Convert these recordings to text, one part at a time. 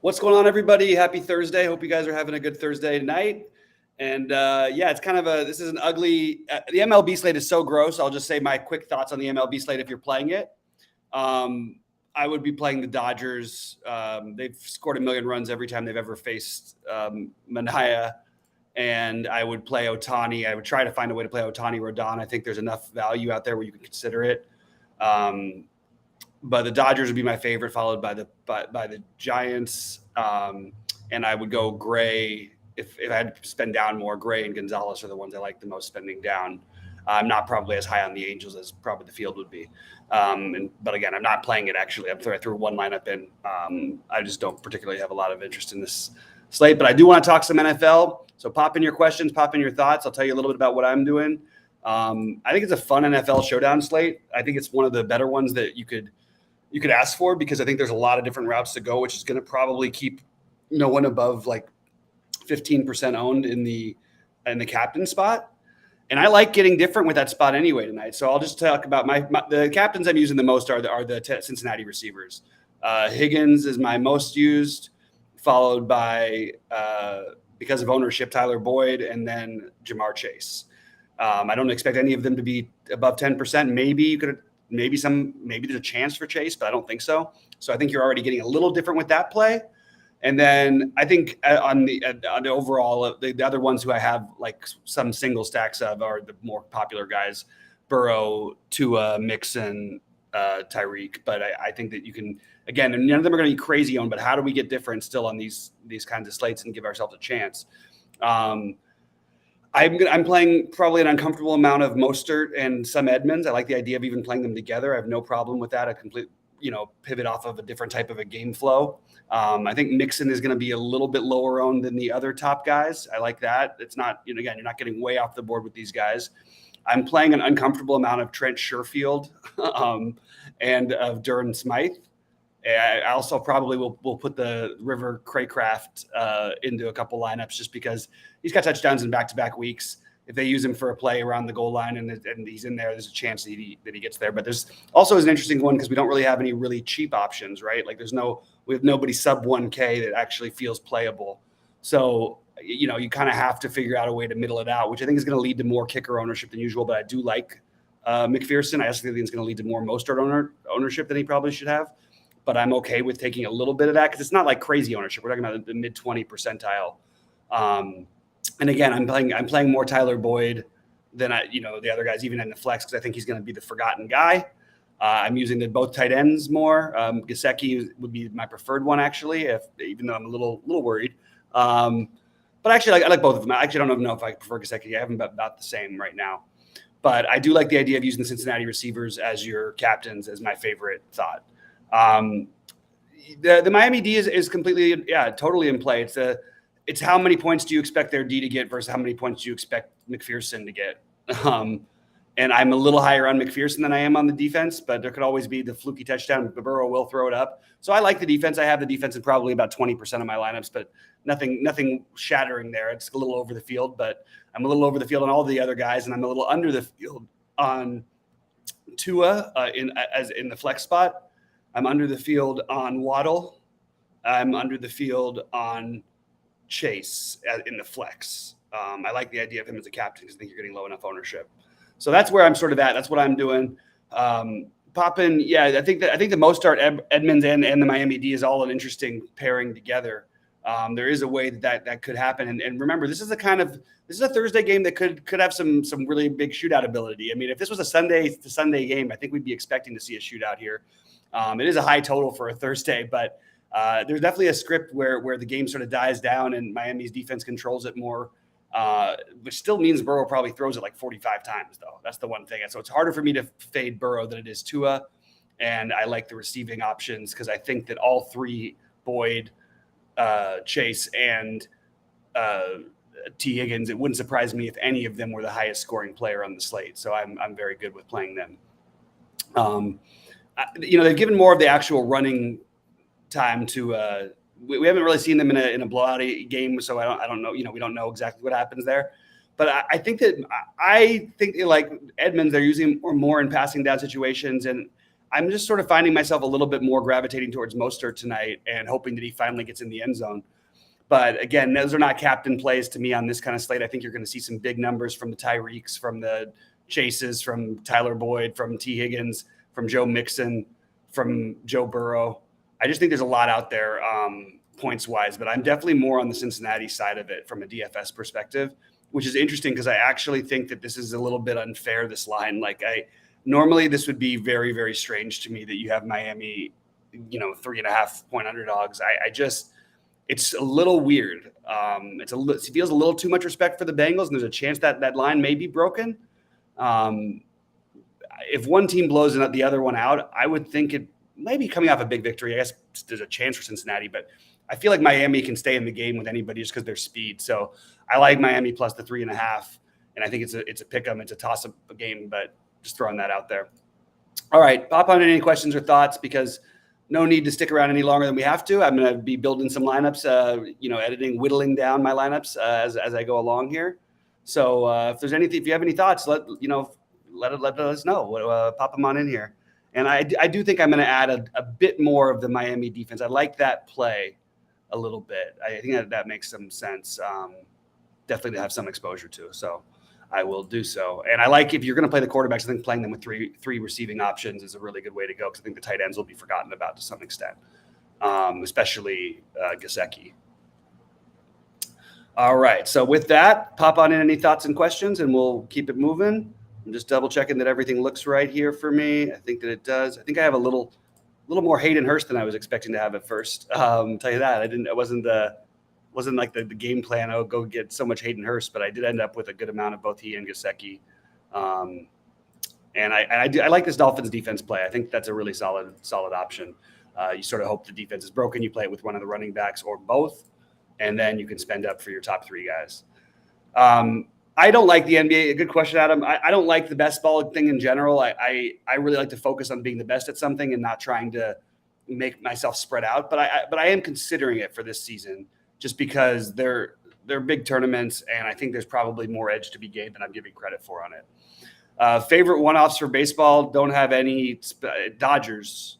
What's going on, everybody? Happy Thursday. Hope you guys are having a good Thursday night. And it's kind of this is an ugly, the MLB slate is so gross. I'll just say my quick thoughts on the MLB slate if you're playing it. I would be playing the Dodgers. They've scored 1 million runs every time they've ever faced Manaea. And I would play Ohtani. I would try to find a way to play Ohtani Rodon. I think there's enough value out there where you can consider it. But the Dodgers would be my favorite, followed by the Giants. And I would go Gray if I had to spend down more. Gray and Gonzalez are the ones I like the most spending down. I'm not probably as high on the Angels as probably the field would be. But again, I'm not playing it actually. I threw one lineup in. I just don't particularly have a lot of interest in this slate. But I do want to talk some NFL. So pop in your questions, pop in your thoughts. I'll tell you a little bit about what I'm doing. I think it's a fun NFL showdown slate. I think it's one of the better ones that you could ask for, because I think there's a lot of different routes to go, which is going to probably keep no one above like 15% owned in the captain spot. And I like getting different with that spot anyway tonight. So I'll just talk about the captains I'm using the most are the Cincinnati receivers. Higgins is my most used, followed by, because of ownership, Tyler Boyd, and then Jamar Chase. I don't expect any of them to be above 10%. Maybe there's a chance for Chase, but I don't think so. So I think you're already getting a little different with that play. And then I think on the overall, the other ones who I have like some single stacks of are the more popular guys: Burrow, Tua, Mixon, Tyreek. But I think that you can, again, and none of them are going to be crazy owned, but how do we get different still on these kinds of slates and give ourselves a chance? I'm playing probably an uncomfortable amount of Mostert and some Edmonds. I like the idea of even playing them together. I have no problem with that. A complete, pivot off of a different type of a game flow. I think Mixon is going to be a little bit lower owned than the other top guys. I like that. It's not, again, you're not getting way off the board with these guys. I'm playing an uncomfortable amount of Trent Sherfield and of Durham Smythe. I also probably will put the River Craycraft into a couple lineups just because he's got touchdowns in back-to-back weeks. If they use him for a play around the goal line and he's in there, there's a chance that he gets there. But there's also an interesting one because we don't really have any really cheap options, right? Like we have nobody sub 1K that actually feels playable. So, you kind of have to figure out a way to middle it out, which I think is going to lead to more kicker ownership than usual. But I do like McPherson. I also think it's going to lead to more Mostert ownership than he probably should have. But I'm okay with taking a little bit of that because it's not like crazy ownership. We're talking about the mid 20 percentile. And again, I'm playing more Tyler Boyd than the other guys, even in the flex, because I think he's going to be the forgotten guy. I'm using both tight ends more. Gesicki would be my preferred one, actually, even though I'm a little worried. But actually, I like both of them. I actually don't know if I prefer Gesicki. I have them about the same right now. But I do like the idea of using the Cincinnati receivers as your captains as my favorite thought. The Miami D is completely, totally in play. It's how many points do you expect their D to get versus how many points do you expect McPherson to get. And I'm a little higher on McPherson than I am on the defense, but there could always be the fluky touchdown. Burrow will throw it up. So I like the defense. I have the defense in probably about 20% of my lineups, but nothing shattering there. It's a little over the field, but I'm a little over the field on all the other guys, and I'm a little under the field on Tua in the flex spot. I'm under the field on Waddle. I'm under the field on Chase in the flex. I like the idea of him as a captain because I think you're getting low enough ownership. So that's where I'm sort of at. That's what I'm doing. Popping, I think the Mostert, Edmonds, and the Miami D is all an interesting pairing together. There is a way that could happen. And remember, this is a Thursday game that could have some really big shootout ability. I mean, if this was a Sunday to Sunday game, I think we'd be expecting to see a shootout here. It is a high total for a Thursday, but there's definitely a script where the game sort of dies down and Miami's defense controls it more, which still means Burrow probably throws it like 45 times, though. That's the one thing. So it's harder for me to fade Burrow than it is Tua, and I like the receiving options because I think that all three, Boyd, Chase, and T. Higgins, it wouldn't surprise me if any of them were the highest scoring player on the slate. So I'm very good with playing them. They've given more of the actual running time to we haven't really seen them in a blowout game, so I don't know. We don't know exactly what happens there. But I think like Edmonds, they're using more in passing down situations, and I'm just sort of finding myself a little bit more gravitating towards Mostert tonight and hoping that he finally gets in the end zone. But again, those are not captain plays to me on this kind of slate. I think you're going to see some big numbers from the Tyreeks, from the Chases, from Tyler Boyd, from T. Higgins, from Joe Mixon, from Joe Burrow. I just think there's a lot out there points wise, but I'm definitely more on the Cincinnati side of it from a DFS perspective, which is interesting because I actually think that this is a little bit unfair, this line. Like normally this would be very, very strange to me that you have Miami, 3.5 point underdogs. I just, it's a little weird. It feels a little too much respect for the Bengals, and there's a chance that that line may be broken. If one team blows the other one out, I would think it might be coming off a big victory. I guess there's a chance for Cincinnati, but I feel like Miami can stay in the game with anybody just because their speed. So I like Miami plus the 3.5, and I think it's a pick 'em. It's a toss-up game, but just throwing that out there. All right, pop on any questions or thoughts, because no need to stick around any longer than we have to. I'm going to be building some lineups, editing, whittling down my lineups as I go along here. So if you have any thoughts, let us know. Pop them on in here. And I do think I'm going to add a bit more of the Miami defense. I like that play a little bit. I think that makes some sense. Definitely to have some exposure to. So I will do so. And I like, if you're going to play the quarterbacks, I think playing them with three receiving options is a really good way to go, because I think the tight ends will be forgotten about to some extent, especially Gesicki. All right. So with that, pop on in any thoughts and questions, and we'll keep it moving. I'm just double checking that everything looks right here for me. I think that it does. I think I have a little more Hayden Hurst than I was expecting to have at first. Tell you that it wasn't like the game plan. Oh, go get so much Hayden Hurst, but I did end up with a good amount of both he and Gesicki. And I like this Dolphins defense play. I think that's a really solid option. You sort of hope the defense is broken. You play it with one of the running backs or both, and then you can spend up for your top three guys. I don't like the NBA. A good question, Adam. I don't like the best ball thing in general. I really like to focus on being the best at something and not trying to make myself spread out. But I am considering it for this season, just because they're big tournaments, and I think there's probably more edge to be gained than I'm giving credit for on it. Favorite one-offs for baseball, don't have any. Dodgers.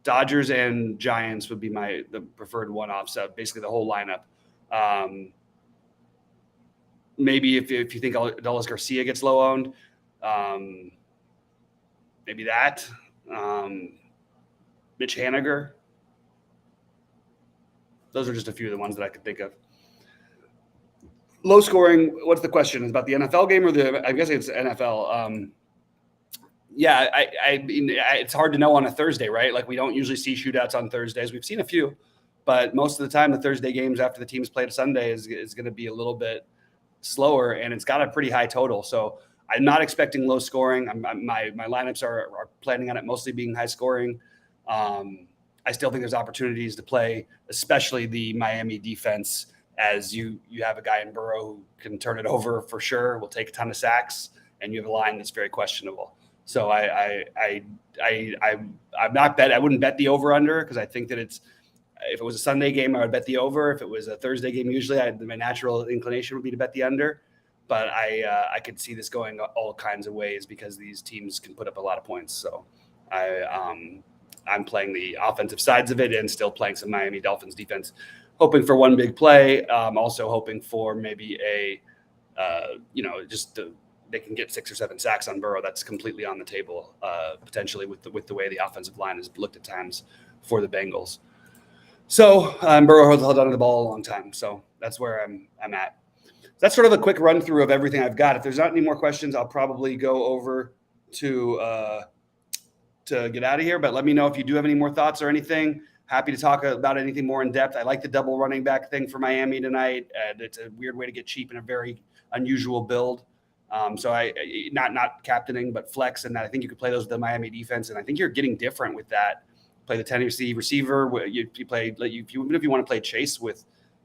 Dodgers and Giants would be the preferred one-offs. Basically the whole lineup. Maybe if you think Adolis Garcia gets low owned, maybe that. Mitch Haniger. Those are just a few of the ones that I could think of. Low scoring. What's the question? Is about the NFL game or I guess it's NFL. Yeah, I mean, it's hard to know on a Thursday, right? Like, we don't usually see shootouts on Thursdays. We've seen a few, but most of the time the Thursday games after the teams played Sunday is going to be a little bit slower, and it's got a pretty high total. So I'm not expecting low scoring. My lineups are planning on it mostly being high scoring. I still think there's opportunities to play, especially the Miami defense, as you have a guy in Burrow who can turn it over for sure, will take a ton of sacks, and you have a line that's very questionable. So I wouldn't bet the over under, because I think that if it was a Sunday game, I would bet the over. If it was a Thursday game, usually my natural inclination would be to bet the under. But I could see this going all kinds of ways, because these teams can put up a lot of points. So I'm playing the offensive sides of it and still playing some Miami Dolphins defense, hoping for one big play. Also hoping for maybe they can get 6 or 7 sacks on Burrow. That's completely on the table, potentially with the way the offensive line has looked at times for the Bengals. So Burrow has held on to the ball a long time. So that's where I'm at. That's sort of a quick run through of everything I've got. If there's not any more questions, I'll probably go over to get out of here. But let me know if you do have any more thoughts or anything. Happy to talk about anything more in depth. I like the double running back thing for Miami tonight. It's a weird way to get cheap in a very unusual build. So I not captaining, but flex, and that I think you could play those with the Miami defense, and I think you're getting different with that. Play the Tennessee receiver. Even if you want to play Chase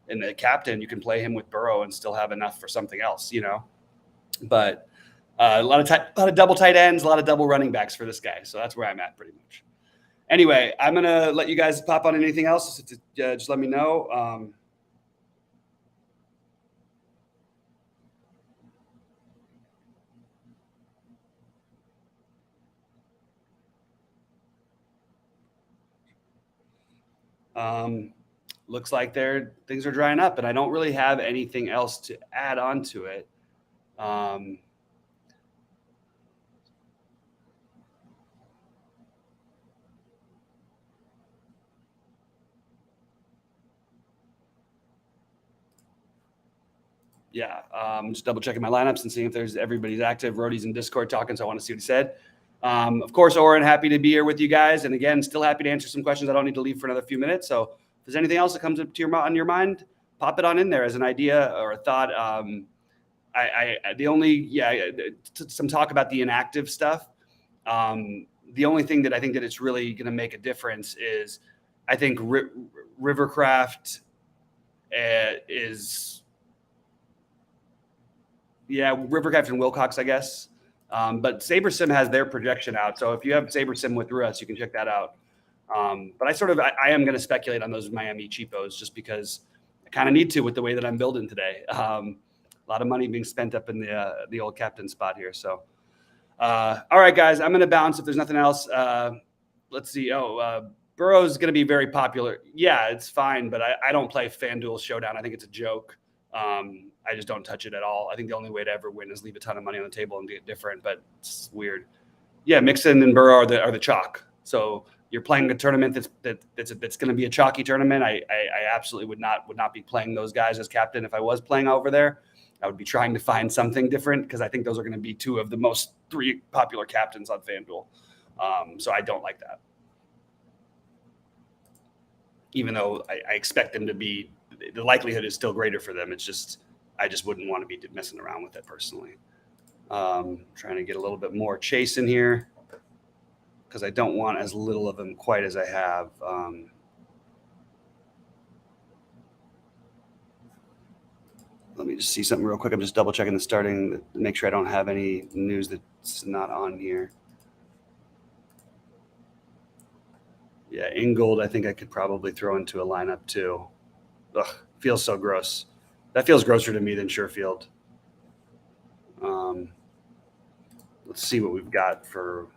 in the captain, you can play him with Burrow and still have enough for something else, But a lot of double tight ends, a lot of double running backs for this guy. So that's where I'm at pretty much. Anyway, I'm gonna let you guys pop on anything else. Just let me know. looks like things are drying up, and I don't really have anything else to add on to it. Yeah, just double checking my lineups and seeing if there's everybody's active. Rody's in Discord talking, so I want to see what he said. Of course, Oren, happy to be here with you guys, and again, still happy to answer some questions. I don't need to leave for another few minutes, so if there's anything else that comes up to on your mind, pop it on in there as an idea or a thought. Some talk about the inactive stuff. The only thing that I think that it's really going to make a difference is I think Rivercraft is. Yeah, Rivercraft and Wilcox, I guess. But SaberSim has their projection out. So if you have SaberSim with us, you can check that out. But I am going to speculate on those Miami cheapos just because I kind of need to with the way that I'm building today. A lot of money being spent up in the old captain spot here. So, all right, guys, I'm going to bounce if there's nothing else. Let's see. Burrow's going to be very popular. Yeah, it's fine, but I don't play FanDuel Showdown. I think it's a joke. I just don't touch it at all. I think the only way to ever win is leave a ton of money on the table and get different, but it's weird. Yeah, Mixon and Burrow are the chalk. So you're playing a tournament that's going to be a chalky tournament. I absolutely would not be playing those guys as captain. If I was playing over there, I would be trying to find something different because I think those are going to be two of the three popular captains on FanDuel. So I don't like that. Even though I expect them to be, the likelihood is still greater for them. It's just, I just wouldn't want to be messing around with it personally. Trying to get a little bit more chase in here because I don't want as little of them quite as I have. Let me just see something real quick. I'm just double checking the starting, make sure I don't have any news that's not on here. Yeah, Ingold, I think I could probably throw into a lineup too. Ugh, feels so gross. That feels grosser to me than Sherfield. Let's see what we've got for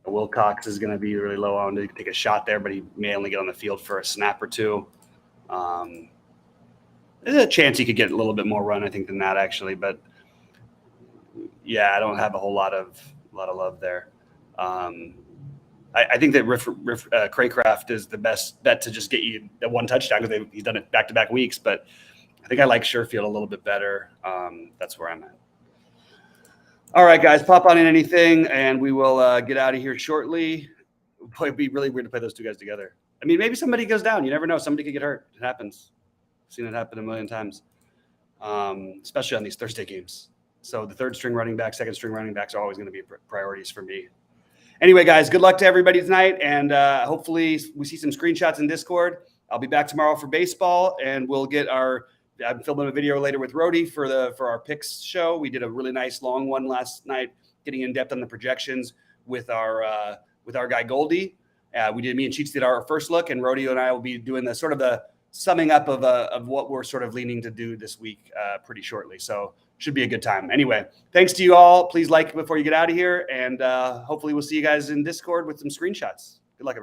Wilcox is going to be really low on to take a shot there, but he may only get on the field for a snap or two. There's a chance he could get a little bit more run, I think, than that actually. But yeah, I don't have a whole lot of love there. I think that Craycraft is the best bet to just get you that one touchdown because he's done it back-to-back weeks. But I think I like Sherfield a little bit better. That's where I'm at. All right, guys, pop on in anything, and we will get out of here shortly. Boy, it'd be really weird to play those two guys together. I mean, maybe somebody goes down. You never know. Somebody could get hurt. It happens. I've seen it happen a million times, especially on these Thursday games. So the third-string running back, second-string running backs are always going to be priorities for me. Anyway, guys, good luck to everybody tonight, and hopefully we see some screenshots in Discord. I'll be back tomorrow for baseball, and we'll get I'm filming a video later with Rody for our picks show. We did a really nice long one last night, getting in depth on the projections with our guy Goldie. Me and Cheats did our first look, and Rody and I will be doing the summing up of what we're sort of leaning to do this week pretty shortly. So should be a good time. Anyway, thanks to you all. Please like before you get out of here, and hopefully we'll see you guys in Discord with some screenshots. Good luck, everybody.